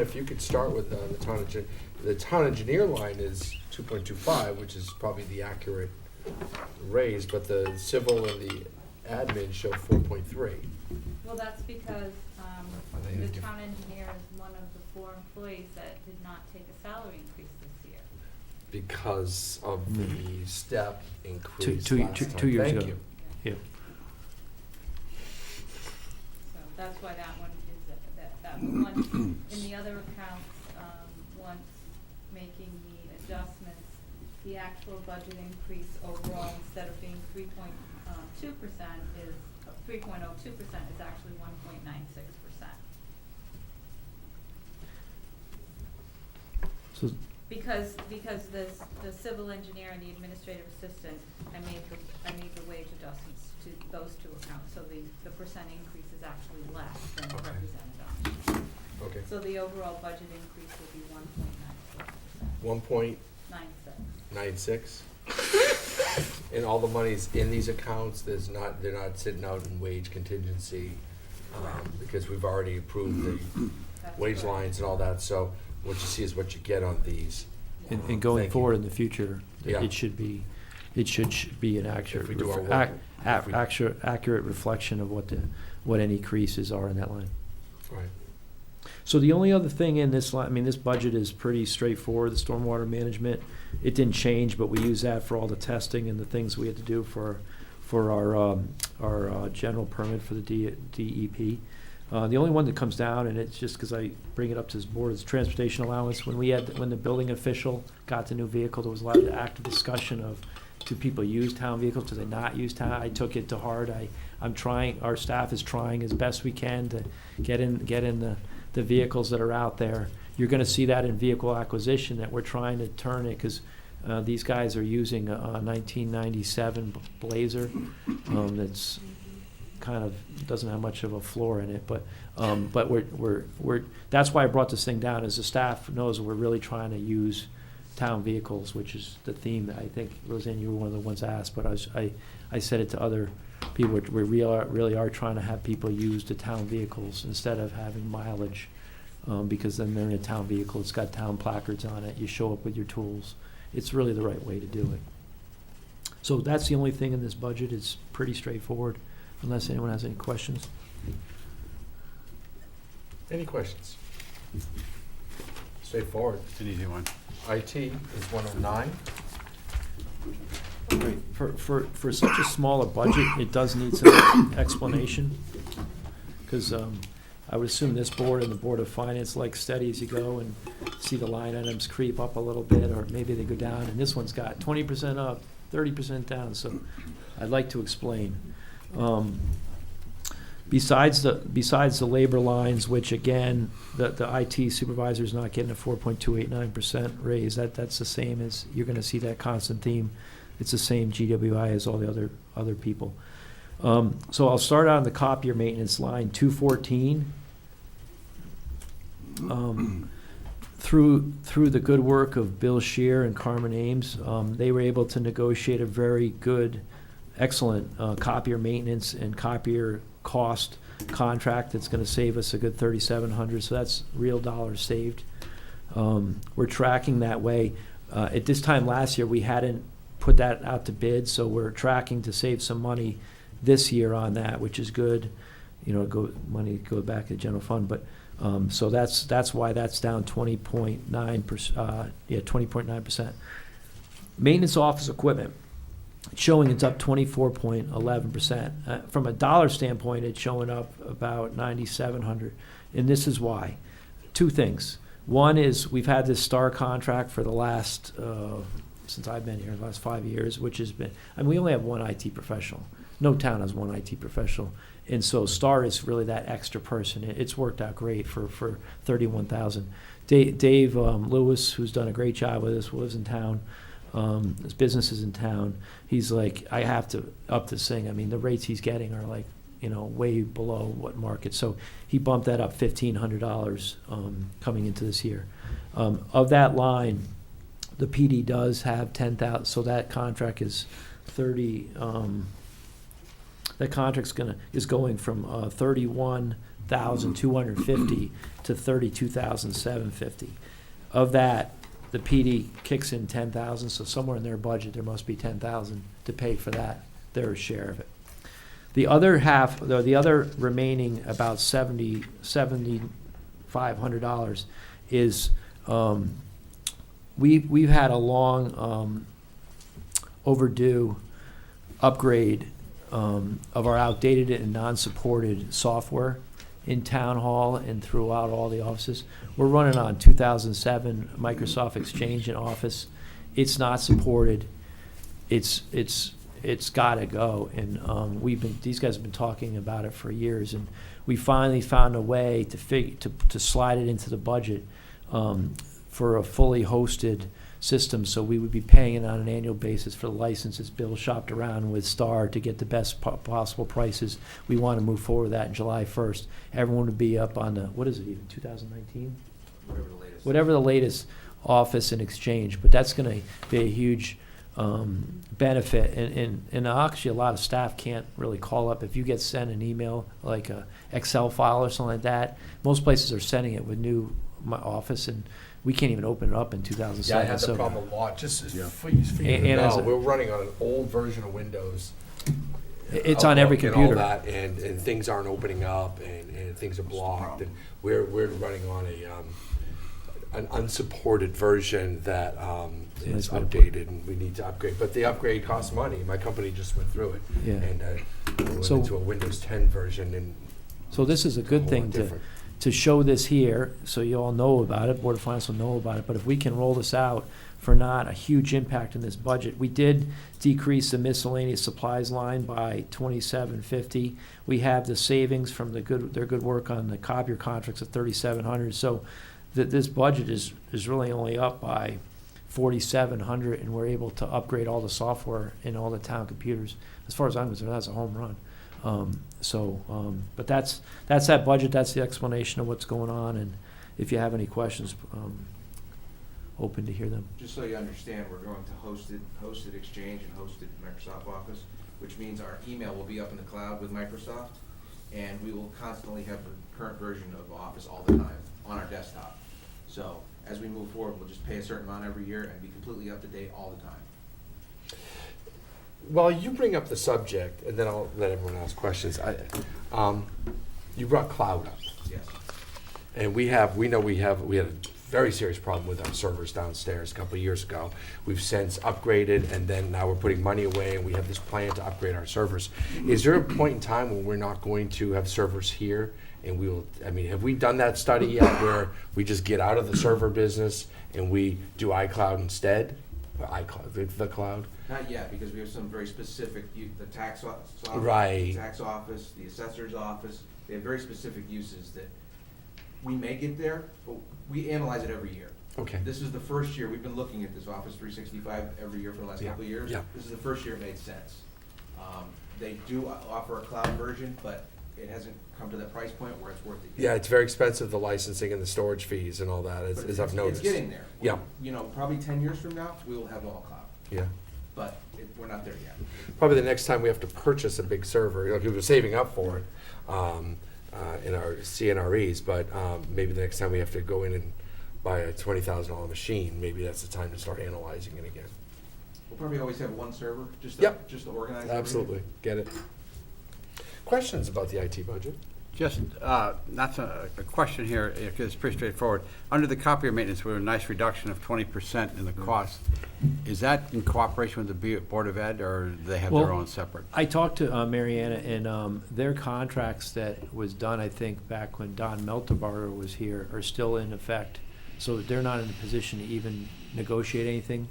if you could start with the town engineer line is 2.25, which is probably the accurate raise, but the civil and the admin show 4.3. Well, that's because they the did- town engineer is one of the 4 employees that did not take a salary increase this year. Because of the step increase Two last time. years Thank ago. you. Yeah. So that's why that one is, that one, in the other accounts, once making the adjustments, the actual budget increase overall, instead of being 3.2% is, 3.02% is actually 1.96%. So, Because the civil engineer and the administrative assistant, I made the wage adjustments to those 2 accounts, so the percent increase is actually less than Okay. represented on. Okay. So the overall budget increase will be 1.96%. 1.96. And all the money's in these accounts, they're not sitting out in wage contingency, because we've already approved the That's wage correct. lines and all that, so what you see is what you get on these. and going Thank you. forward in the future, Yeah. it should be an accurate, we do our ref- work, ac- if we- accurate reflection of what any increases are in that line. Right. So the only other thing in this line, I mean, this budget is pretty straightforward, the stormwater management, it didn't change, but we use that for all the testing and the things we had to do for our general permit for the DEP. The only one that comes down, and it's just because I bring it up to this board, is transportation allowance. When the building official got the new vehicle, there was a lot of active discussion of, do people use town vehicles, do they not use town? I took it to heart. I'm trying, our staff is trying as best we can to get in the vehicles that are out there. You're gonna see that in vehicle acquisition, that we're trying to turn it, because these guys are using a 1997 Blazer that's kind of doesn't have much of a floor in it, but we're that's why I brought this thing down, is the staff knows we're really trying to use town vehicles, which is the theme that I think, Roseanne, you were one of the ones asked, but I said it to other people, we really are trying to have people use the town vehicles instead of having mileage, because then they're in a town vehicle, it's got town placards on it, you show up with your tools, it's really the right way to do it. So that's the only thing in this budget, it's pretty straightforward, unless anyone has any questions. Any questions? Straightforward. It's an easy one. IT is 109. For such a smaller budget, it does need some explanation, because I would assume this board and the Board of Finance like steady as you go and see the line items creep up a little bit, or maybe they go down, and this one's got 20% up, 30% down, so I'd like to explain. Besides the labor lines, which again, the IT supervisor's not getting a 4.289% raise, that's the same as, you're gonna see that constant theme. It's the same GWI as all the other people. So I'll start on the copier maintenance line, 214. Through the good work of Bill Shear and Carmen Ames, they were able to negotiate a very good, excellent copier maintenance and copier cost contract that's going to save us a good $3,700. So that's real dollars saved. We're tracking that way. At this time last year, we hadn't put that out to bid, so we're tracking to save some money this year on that, which is good. Money go back to the general fund, but so that's why that's down 20.9%. 20.9%. Maintenance office equipment, it's showing it's up 24.11%. From a dollar standpoint, it's showing up about $9,700, and this is why. 2 things. One is we've had this STAR contract for the last since I've been here, the last 5 years, which has been, we only have one IT professional. No town has one IT professional. And so STAR is really that extra person. It's worked out great for $31,000. Dave Lewis, who's done a great job with us, lives in town. His business is in town. He's like, I have to up this thing. The rates he's getting are like, way below what market. So he bumped that up $1,500 coming into this year. Of that line, the PD does have 10,000, so that contract is 30. That contract's is going from 31 $28,250 to $32,750. Of that, the PD kicks in 10,000, so somewhere in their budget, there must be 10,000 to pay for that, their share of it. The other half, the other remaining about $7,500 is, we've had a long overdue upgrade of our outdated and non-supported software in Town Hall and throughout all the offices. We're running on 2007 Microsoft Exchange in Office. It's not supported. It's got to go. And these guys have been talking about it for years, and we finally found a way to slide it into the budget for a fully hosted system. So we would be paying it on an annual basis for the licenses. Bill shopped around with Star to get the best possible prices. We want to move forward with that in July 1st. Everyone would be up on the, what is it even, 2019? Whatever the latest Office and Exchange. But that's going to be a huge benefit. And actually, a lot of staff can't really call up. If you get sent an email, like a Excel file or something like that, most places are sending it with new Office, and we can't even open it up in 2007. Yeah, I had the so problem a lot, just Yeah. for you to And as know, a- we're running on an old version of Windows. It's on every Outlook computer. And all that, and things aren't opening up, and things are blocked, and we're running on an unsupported version that is nice way to put it. outdated, and we need to upgrade. But the upgrade costs money. My company just went through it. Yeah. And we went So- into a Windows 10 version, and So this is a good whole thing lot to different. show this here, so you all know about it, Board of Finance will know about it, but if we can roll this out for not a huge impact in this budget. We did decrease the miscellaneous supplies line by $2,750. We have the savings from their good work on the copier contracts at $3,700, so this budget is really only up by $4,700, and we're able to upgrade all the software in all the town computers. As far as I'm concerned, that's a home run. But that's that budget, that's the explanation of what's going on, and if you have any questions, open to hear them. Just so you understand, we're going to hosted Exchange and hosted Microsoft Office, which means our email will be up in the cloud with Microsoft, and we will constantly have the current version of Office all the time on our desktop. So as we move forward, we'll just pay a certain amount every year and be completely up to date all the time. Well, you bring up the subject, and then I'll let everyone ask questions. You brought cloud up, Yes. and we had a very serious problem with our servers downstairs a couple of years ago. We've since upgraded, and then now we're putting money away, and we have this plan to upgrade our servers. Is there a point in time when we're not going to have servers here, and have we done that study yet, where we just get out of the server business and we do iCloud instead? The cloud? Not yet, because we have some very specific, the tax office, Right. the tax office, the assessor's office, they have very specific uses that we may get there, but we analyze it every year. Okay. This is the first year, we've been looking at this Office 365 every year for the last Yeah, couple of years. yeah. This is the first year it made sense. They do offer a cloud version, but it hasn't come to that price point where it's worth it. Yeah, it's very expensive, the licensing and the storage fees and all that, But as I've noticed. It's getting there. Yeah. Probably 10 years from now, we will have all cloud, Yeah. but we're not there yet. Probably the next time we have to purchase a big server, like we were saving up for it in our CNREs, but maybe the next time we have to go in and buy a $20,000 machine, maybe that's the time to start analyzing it again. We'll probably always have one server, just Yep. to organize everything. Absolutely, get it. Questions about the IT budget? Just, not a question here, because it's pretty straightforward. Under the copier maintenance, we have a nice reduction of 20% in the cost. Is that in cooperation with the Board of Ed, or do they have their Well, own separate? I talked to Mariana, and their contracts that was done, I think, back when Don Melterbarger was here, are still in effect. So they're not in a position to even negotiate anything.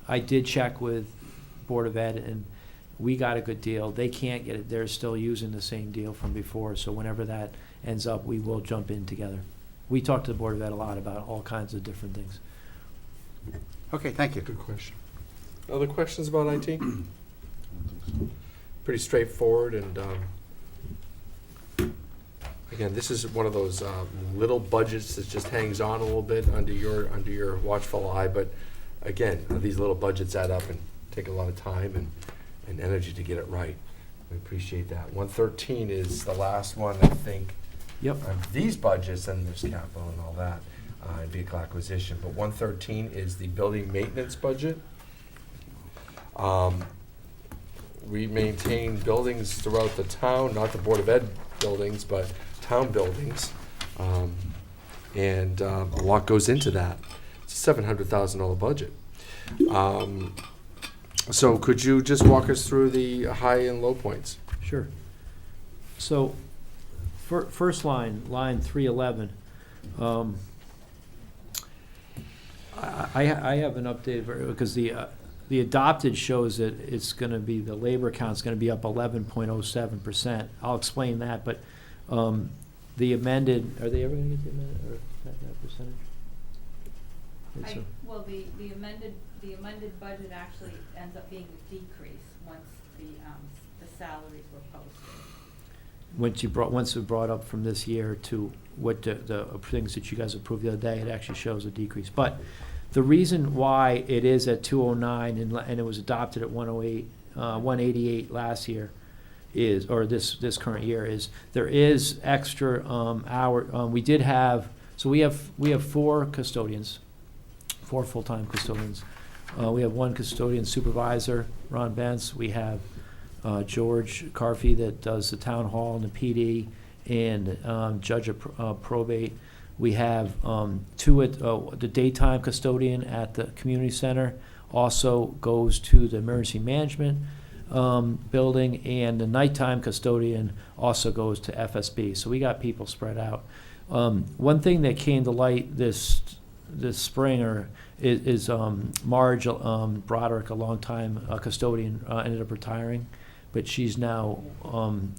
I did check with Board of Ed, and we got a good deal. They can't get it. They're still using the same deal from before. So whenever that ends up, we will jump in together. We talked to the Board of Ed a lot about all kinds of different things. Okay, thank you. Good question. Other questions about IT? Pretty straightforward, and again, this is one of those little budgets that just hangs on a little bit under your watchful eye, but again, these little budgets add up and take a lot of time and energy to get it right. We appreciate that. 113 is the last one, I think, Yep. These budgets, and there's capital and all that, and vehicle acquisition, but 113 is the building maintenance budget. We maintain buildings throughout the town, not the Board of Ed buildings, but town buildings. And a lot goes into that. It's a $700,000 budget. So could you just walk us through the high and low points? Sure. So, first line 311. I have an update because the adopted shows that it's going to be, the labor account's going to be up 11.07%. I'll explain that, but the amended, are they ever going to get the amended, or that percentage? It's a- Well, the amended budget actually ends up being a decrease once the salaries were posted. Once it brought up from this year to what the things that you guys approved the other day, it actually shows a decrease. But the reason why it is at 209 and it was adopted at 108, 188 last year is, or this current year, is there is extra hour. We did have, so we have 4 custodians, 4 full-time custodians. We have 1 custodian supervisor, Ron Bentz. We have George Carfey that does the town hall and the PD, and judge of probate. We have 2 at the daytime custodian at the community center also goes to the emergency management building, and the nighttime custodian also goes to FSB. So we got people spread out. One thing that came to light this spring is Marge Broderick, a longtime custodian, ended up retiring, but she's now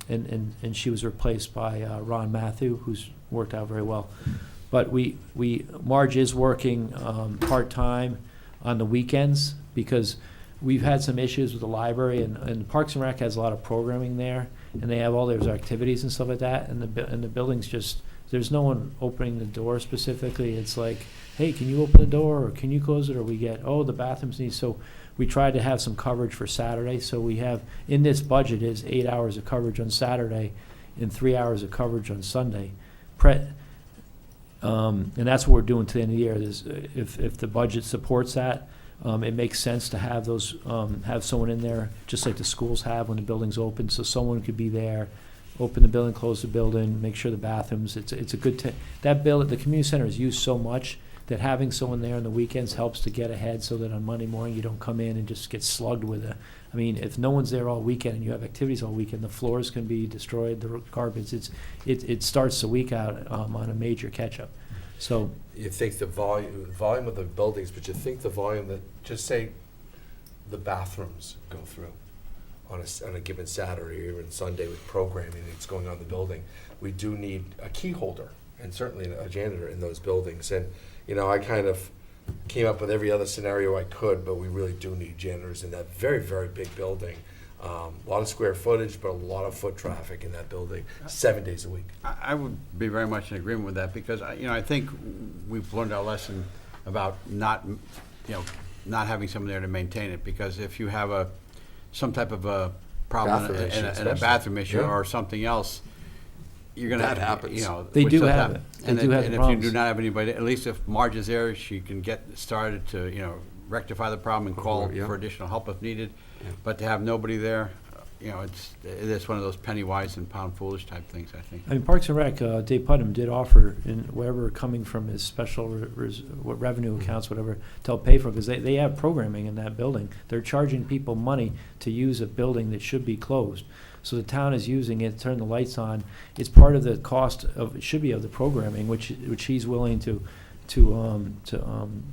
and she was replaced by Ron Matthew, who's worked out very well. But Marge is working part-time on the weekends because we've had some issues with the library, and Parks and Rec has a lot of programming there, and they have all their activities and stuff like that, and the building's just, there's no one opening the door specifically. It's like, hey, can you open the door, or can you close it, or we get, oh, the bathrooms need, so we tried to have some coverage for Saturday, so we have, in this budget is 8 hours of coverage on Saturday and 3 hours of coverage on Sunday. And that's what we're doing to the end of the year. If the budget supports that, it makes sense to have those, have someone in there, just like the schools have when the building's open, so someone could be there, open the building, close the building, make sure the bathrooms, it's a good, the community center is used so much that having someone there on the weekends helps to get ahead, so that on Monday morning you don't come in and just get slugged with it. I mean, if no one's there all weekend and you have activities all weekend, the floors can be destroyed, the carpets, it starts the week out on a major catch-up. So You think the volume of the buildings, but you think the volume that, just say, the bathrooms go through on a given Saturday or even Sunday with programming that's going on in the building. We do need a key holder and certainly a janitor in those buildings. And, I kind of came up with every other scenario I could, but we really do need janitors in that very, very big building. A lot of square footage, but a lot of foot traffic in that building, 7 days a week. I would be very much in agreement with that, because, I think we've learned our lesson about not having someone there to maintain it, because if you have some type of a problem Bathroom issue, and a especially. bathroom issue Yeah. or something else, you're gonna. That happens. They which do does have happen. it. They And do have and the if you do problems. not have anybody, at least if Marge is there, she can get started to, rectify the problem and call Yeah. for additional help if needed. Yeah. But to have nobody there, it's one of those penny wise and pound foolish type things, I think. I mean, Parks and Rec, Dave Putnam did offer, in whatever coming from his special revenue accounts, whatever, to help pay for it, because they have programming in that building. They're charging people money to use a building that should be closed. So the town is using it, turn the lights on. It's part of the cost of, it should be of the programming, which he's willing to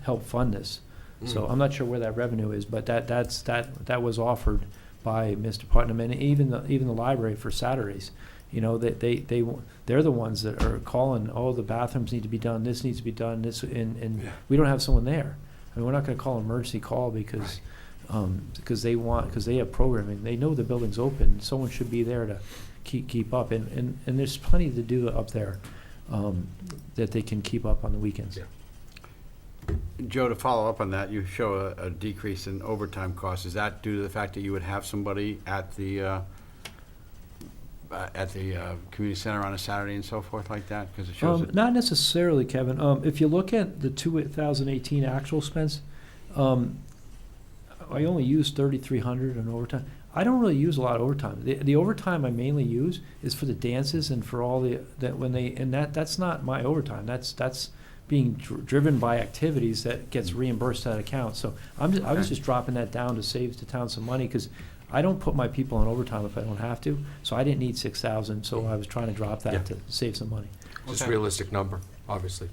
help fund this. So I'm not sure where that revenue is, but that was offered by Mr. Putnam, and even the library for Saturdays. They're the ones that are calling, oh, the bathrooms need to be done, this needs to be done, this, and Yeah. we don't have someone there. I mean, we're not gonna call an emergency call because they have programming. They know the building's open. Someone should be there to keep up, and there's plenty to do up there that they can keep up on the weekends. Yeah. Joe, to follow up on that, you show a decrease in overtime costs. Is that due to the fact that you would have somebody at the at the community center on a Saturday and so forth like that? Because it shows it. Not necessarily, Kevin. If you look at the 2018 actual expense, I only use 3,300 in overtime. I don't really use a lot of overtime. The overtime I mainly use is for the dances and for all that's not my overtime. That's being driven by activities that gets reimbursed that account. So I was just dropping that down to save the town some money, because I don't put my people on overtime if I don't have to. So I didn't need 6,000, so I was trying to drop that Yeah. to save some money. Just Okay. realistic number, obviously,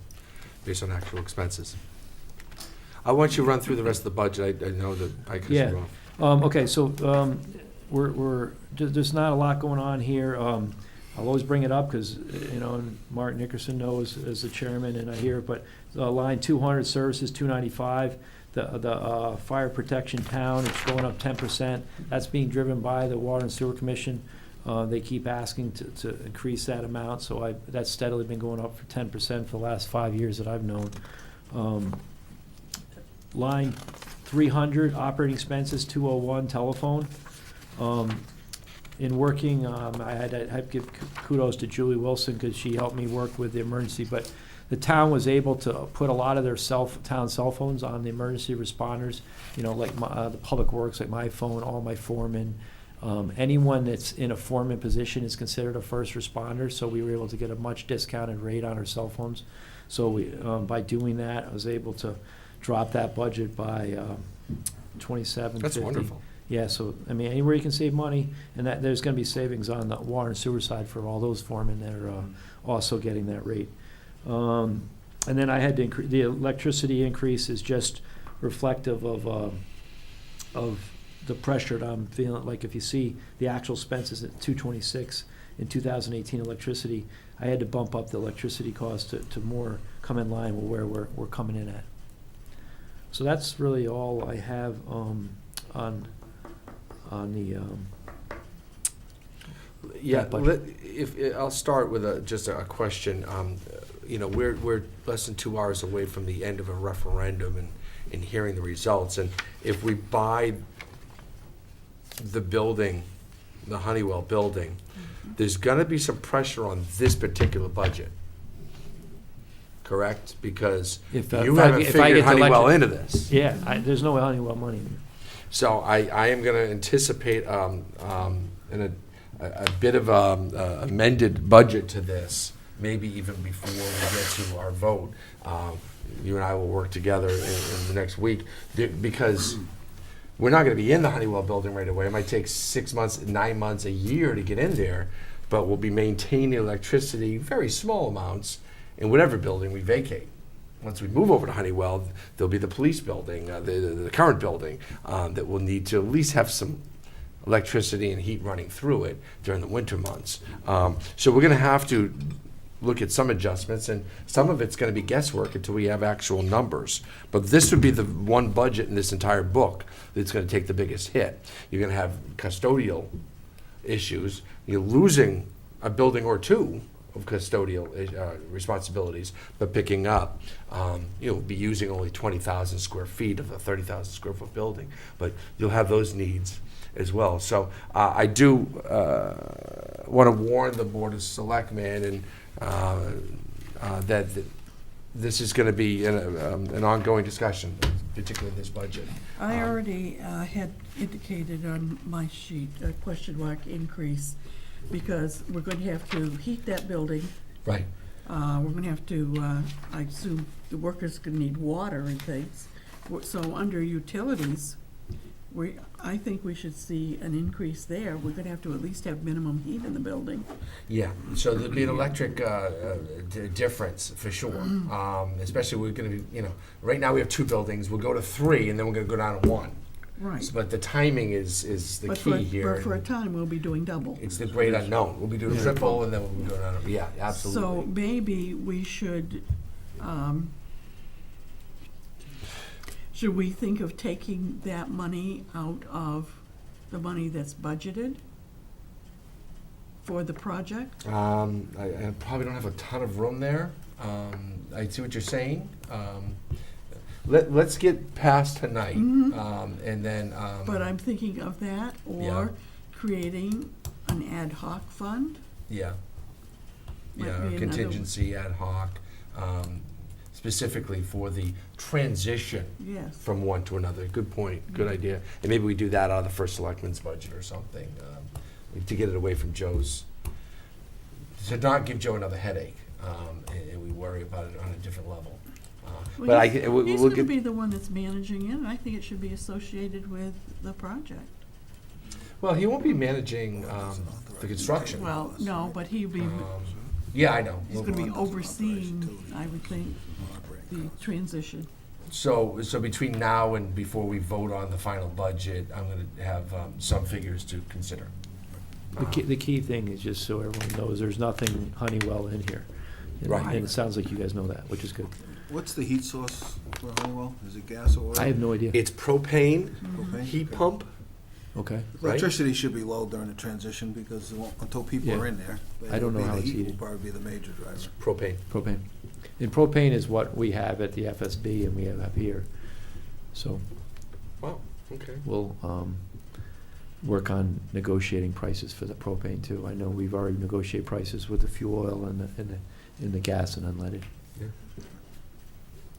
based on actual expenses. I want you to run through the rest of the budget. I know that I cut Yeah. you off. Okay, so there's not a lot going on here. I'll always bring it up because, and Mark Nickerson knows as the chairman, and I hear it, but line 200, services 295, the fire protection town, it's going up 10%. That's being driven by the Water and Sewer Commission. They keep asking to increase that amount, so that's steadily been going up for 10% for the last 5 years that I've known. Line 300, operating expenses, 201, telephone. In working, I had to give kudos to Julie Wilson because she helped me work with the emergency, but the town was able to put a lot of their town cell phones on the emergency responders, like the public works, like my phone, all my foremen. Anyone that's in a foreman position is considered a first responder, so we were able to get a much discounted rate on our cell phones. So by doing that, I was able to drop that budget by $27.50. That's wonderful. Yeah, so, anywhere you can save money, and that, there's gonna be savings on the water and sewer side for all those foremen that are also getting that rate. And then I had to the electricity increase is just reflective of the pressure that I'm feeling. Like, if you see the actual expenses at 226 in 2018 electricity, I had to bump up the electricity cost to more come in line with where we're coming in at. So that's really all I have on the Yeah, budget. I'll start with just a question. We're less than 2 hours away from the end of a referendum and hearing the results. And if we buy the building, the Honeywell building, there's gonna be some pressure on this particular budget. Correct? Because If you I haven't get figured the Honeywell electric- into this. Yeah, there's no Honeywell money. So I am going to anticipate in a bit of a amended budget to this, maybe even before we get to our vote. You and I will work together in the next week, because we're not going to be in the Honeywell building right away. It might take 6 months, 9 months, a year to get in there, but we'll be maintaining electricity, very small amounts, in whatever building we vacate. Once we move over to Honeywell, there'll be the police building, the current building, that will need to at least have some electricity and heat running through it during the winter months. So we're gonna have to look at some adjustments, and some of it's gonna be guesswork until we have actual numbers. But this would be the one budget in this entire book that's gonna take the biggest hit. You're gonna have custodial issues. You're losing a building or two of custodial responsibilities, but picking up, you'll be using only 20,000 square feet of a 30,000 square foot building, but you'll have those needs as well. So I do want to warn the Board of Selectmen that this is going to be an ongoing discussion, particularly this budget. I already had indicated on my sheet a question mark increase, because we're going to have to heat that building. Right. We're going to have to, I assume the workers are going to need water and things. So under utilities, I think we should see an increase there. We're going to have to at least have minimum heat in the building. Yeah, so there'll be an electric difference for sure. Especially we're going to be, right now we have 2 buildings. We'll go to 3, and then we're going to go down to 1. Right. But the timing is the key here. But for a time, we'll be doing double. It's the great unknown. We'll be doing triple, and then we'll be doing, yeah, So absolutely. maybe we should we think of taking that money out of the money that's budgeted for the project? I probably don't have a ton of room there. I see what you're saying. Let's get past tonight, and then. But I'm thinking of that, Yeah. or creating a an ad hoc fund? Yeah. Might Yeah, be another- contingency ad hoc, specifically for the transition Yes. from one to another. Good point, good idea. And maybe we do that out of the first selectman's budget or something, to get it away from Joe's, to not give Joe another headache, and we worry about it on a different level. Well, But he's we'll gonna get, be the one that's managing it, and I think it should be associated with the project. well, he won't be managing, the construction. Well, no, but he'd be, Yeah, I know. he's gonna be overseeing, I would think, the transition. So between now and before we vote on the final budget, I'm gonna have, some figures to consider. The key thing is just so everyone knows, there's nothing Honeywell in here. And- Right. And it sounds like you guys know that, which is good. What's the heat source for Honeywell? Is it gas or oil? I have no idea. It's propane, Propane? heat pump. Okay. right? Electricity should be low during the transition because it won't, until people Yeah. are in there. but I don't know it'll be how the it's heat will heated. probably be the major driver. Propane. Propane. And propane is what we have at the FSB and we have up here. So Wow, okay. we'll work on negotiating prices for the propane too. I know we've already negotiated prices with the fuel oil and the gas and unleaded. Yeah.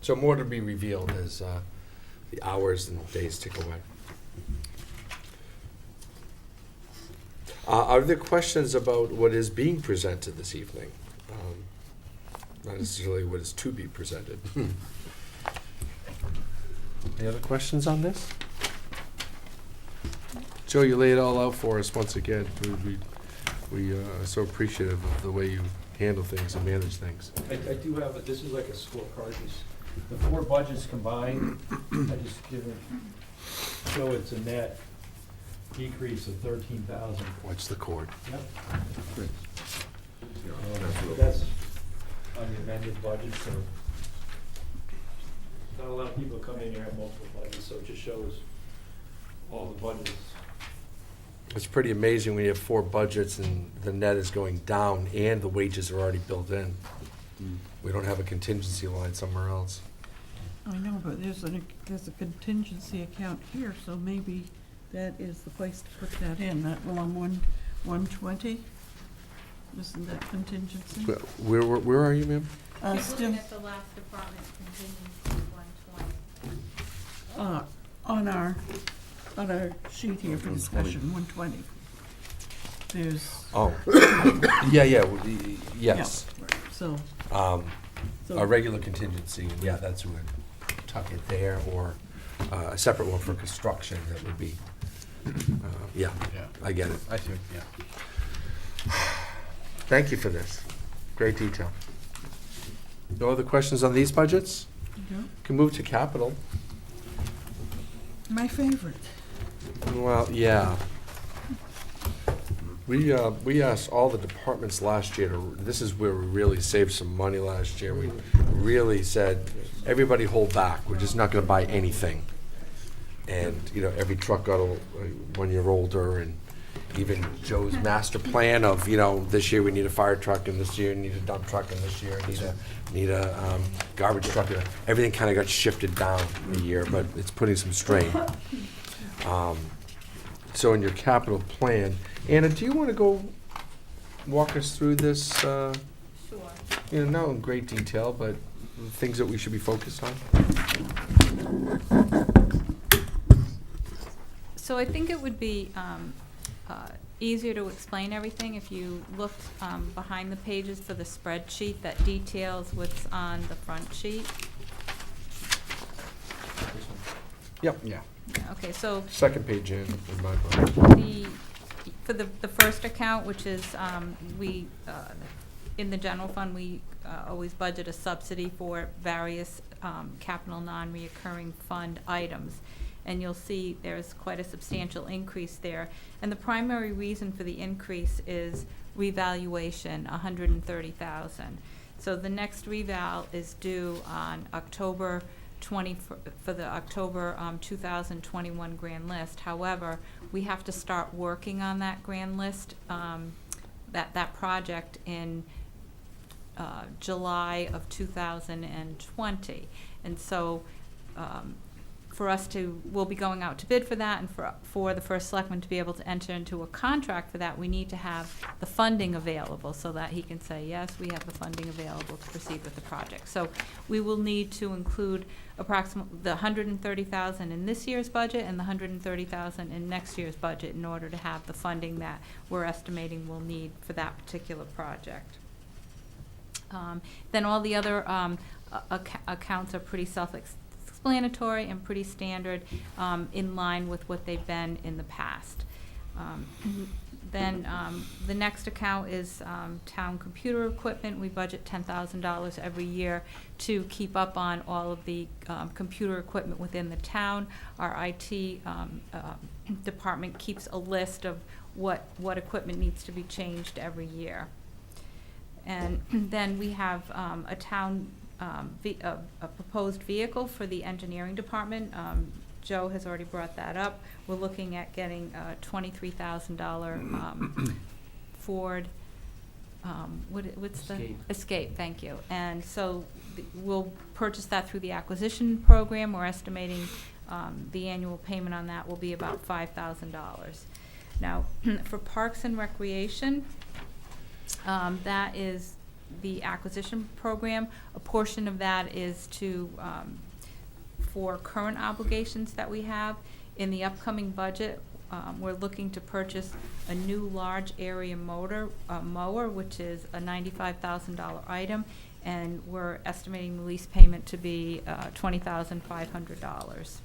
So more to be revealed as the hours and days tick away. Are there questions about what is being presented this evening? Not necessarily what is to be presented. Any other questions on this? Joe, you lay it all out for us once again. We are so appreciative of the way you handle things and manage things. I do have, this is like a scorecard. The four budgets combined, I just show it's a net decrease of 13,000. Watch the cord. Yep. That's on the amended budget, so not a lot of people come in here and have multiple budgets, so it just shows all the budgets. It's pretty amazing when you have four budgets and the net is going down and the wages are already built in. We don't have a contingency line somewhere else. I know, but there's a contingency account here, so maybe that is the place to put that in, that one 120? Isn't that contingency? Where are you, ma'am? You're Still, looking at the last department contingency, 120. on our sheet here for discussion, 120. There's, Oh, yes. so, A regular contingency, and yeah, that's who would tuck it there, or a separate one for construction that would be, yeah, Yeah. I get it. I see, yeah. Thank you for this. Great detail. No other questions on these budgets? no, Can move to capital. my favorite. Well, yeah. We asked all the departments last year to, this is where we really saved some money last year. We really said, everybody hold back, we're just not gonna buy anything. And, every truck got 1 year older, and even Joe's master plan of, this year we need a fire truck, and this year we need a dump truck, and this year need a garbage truck. Everything kinda got shifted down a year, but it's putting some strain. So in your capital plan, Anna, do you want to go walk us through this, Sure. not in great detail, but things that we should be focused on? So I think it would be easier to explain everything if you looked behind the pages for the spreadsheet that details what's on the front sheet. Yep. Yeah. Okay, so Second page in my book. for the first account, which is, in the general fund, we always budget a subsidy for various capital non-reoccurring fund items. And you'll see there's quite a substantial increase there. And the primary reason for the increase is revaluation, 130,000. So the next reval is due on October 20, for the October 2021 grand list. However, we have to start working on that grand list, that project in July of 2020. And so for us to, we'll be going out to bid for that, and for the first selectman to be able to enter into a contract for that, we need to have the funding available so that he can say, yes, we have the funding available to proceed with the project. So we will need to include approximately the $130,000 in this year's budget and the $130,000 in next year's budget in order to have the funding that we're estimating we'll need for that particular project. Then all the other accounts are pretty self-explanatory and pretty standard, in line with what they've been in the past. Then the next account is town computer equipment. We budget $10,000 every year to keep up on all of the computer equipment within the town. Our IT department keeps a list of what equipment needs to be changed every year. And then we have a town, a proposed vehicle for the engineering department. Joe has already brought that up. We're looking at getting a $23,000 Ford, what's the? Escape. Escape, thank you. And so we'll purchase that through the acquisition program. We're estimating the annual payment on that will be about $5,000. Now, for Parks and Recreation, that is the acquisition program. A portion of that is to, for current obligations that we have. In the upcoming budget, we're looking to purchase a new large area mower, which is a $95,000 item, and we're estimating the lease payment to be $20,500.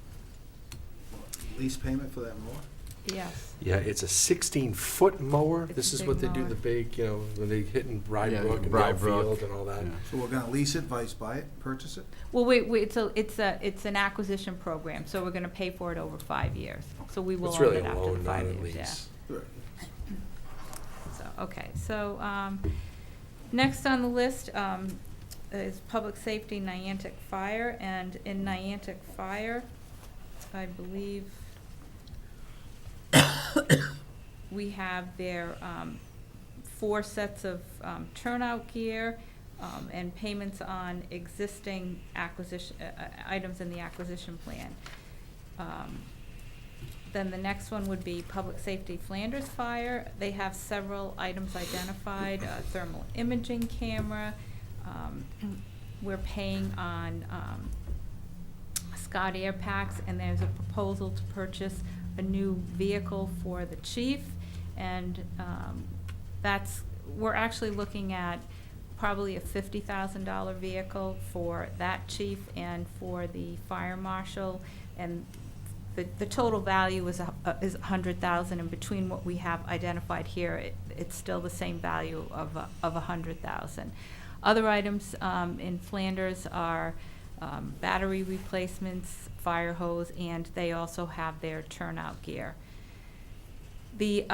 Lease payment for that mower? Yes. Yeah, it's a 16-foot mower. It's This a is big what they do, mower. the big, you know, when they hit in Rye Yeah, Brook and Rye Bell Brook. Field and all that. Yeah. So we're gonna lease it, vice buy it, purchase it? Well, it's an acquisition program, so we're gonna pay for it over 5 years. So we will It's own really it a after the loan, not 5 a years, yeah. lease. Right. So, okay, so, next on the list, is Public Safety Niantic Fire, and in Niantic Fire, I believe we have their, 4 sets of, turnout gear, and payments on existing acquisition, items in the acquisition plan. Then the next one would be Public Safety Flanders Fire. They have several items identified, thermal imaging camera. We're paying on Scott Air Packs, and there's a proposal to purchase a new vehicle for the chief. And we're actually looking at probably a $50,000 vehicle for that chief and for the fire marshal. And the total value is $100,000, and between what we have identified here, it's still the same value of $100,000. Other items in Flanders are battery replacements, fire hose, and they also have their turnout gear. The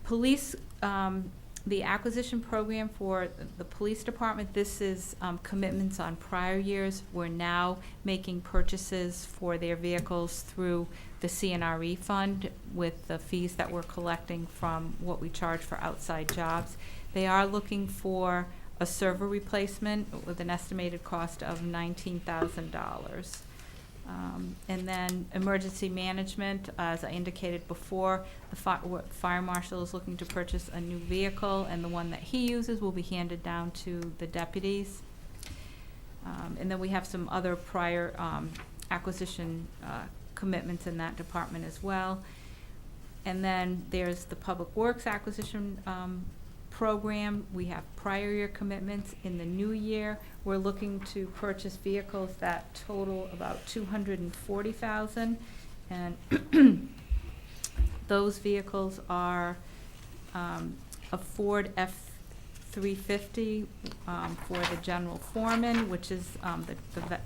police, the acquisition program for the police department, this is commitments on prior years. We're now making purchases for their vehicles through the CNRE fund with the fees that we're collecting from what we charge for outside jobs. They are looking for a server replacement with an estimated cost of $19,000. And then emergency management, as I indicated before, the fire marshal is looking to purchase a new vehicle, and the one that he uses will be handed down to the deputies. And then we have some other prior acquisition commitments in that department as well. And then there's the Public Works acquisition program. We have prior year commitments. In the new year, we're looking to purchase vehicles that total about $240,000, and those vehicles are a Ford F-350 for the general foreman, which is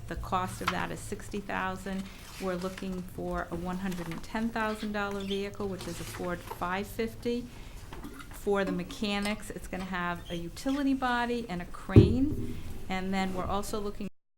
the cost of that is $60,000. We're looking for a $110,000 vehicle, which is a Ford 550. For the mechanics, it's gonna have a utility body and a crane. And then we're also looking